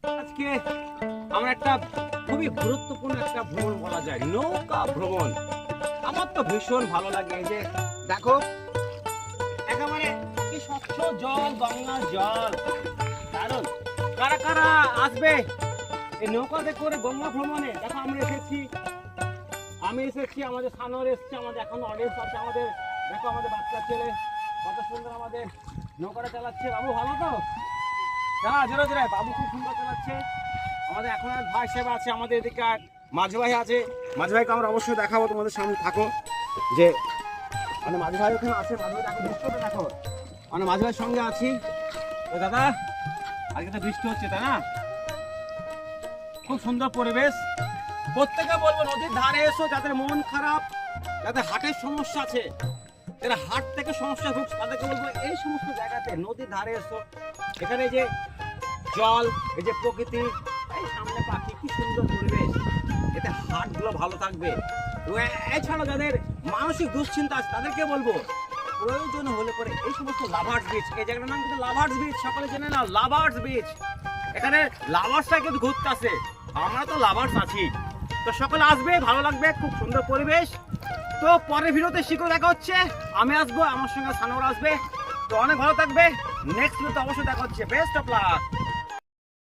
আজকে আমরা একটা খুবই গুরুত্বপূর্ণ একটা ভ্রমণ বলা যায়, নৌকা ভ্রমণ। আমার তো ভীষণ ভালো লাগে। এই যে দেখো, একেবারে কি স্বচ্ছ জল, গঙ্গার জল, কারণ কারা কারা আসবে এই নৌকাতে করে গঙ্গা ভ্রমণে? দেখো আমরা এসেছি, আমি এসেছি, আমাদের সানোর এসছে, আমাদের এখন অডিয়েন্স আছে আমাদের। দেখো আমাদের বাচ্চা ছেলে কত সুন্দর আমাদের নৌকাটা চালাচ্ছে। বাবু ভালো তো? হ্যাঁ, জোরে জোরে, বাবু খুব সুন্দর চালাচ্ছে। আমাদের এখন এক ভাই সাহেব আছে আমাদের এদিকে, আর মাঝি ভাই আছে। মাঝি ভাইকে আমরা অবশ্যই দেখাবো, তোমাদের সামনে থাকো। যে মানে মাঝি ভাই ওখানে আছে, মাঝি ভাই দেখো বৃষ্টি দেখো, মানে মাঝি ভাইয়ের সঙ্গে আছি। তো দাদা, আজকে তো বৃষ্টি হচ্ছে তাই না? খুব সুন্দর পরিবেশ। প্রত্যেকে বলবো নদীর ধারে এসো, যাদের মন খারাপ, যাদের হার্টের সমস্যা আছে, যারা হার্ট থেকে সমস্যা ভুগছে, তাদেরকে বলবো এই সমস্ত জায়গাতে নদীর ধারে এসো। এখানে এই যে জল, এই যে প্রকৃতি, এই সামনে পাখি, কি সুন্দর পরিবেশ, এতে হার্ট গুলো ভালো থাকবে। এছাড়া যাদের মানসিক দুশ্চিন্তা আছে, তাদেরকে বলবো প্রয়োজন হলে পরে এই সমস্ত লাভার্স বিচ, এই জায়গাটার নাম কিন্তু লাভার্স বিচ, সকলে জেনে না, লাভার্স বিচ। এখানে লাভার্সরা কিন্তু ঘুরতে আসে, আমরা তো লাভার্স আছি। তো সকলে আসবে, ভালো লাগবে, খুব সুন্দর পরিবেশ। তো পরের ভিডিওতে শীঘ্র দেখা হচ্ছে, আমি আসবো, আমার সঙ্গে সানোর আসবে। তো অনেক ভালো থাকবে, নেক্সট ভিডিওতে অবশ্যই দেখা হচ্ছে। Best of luck.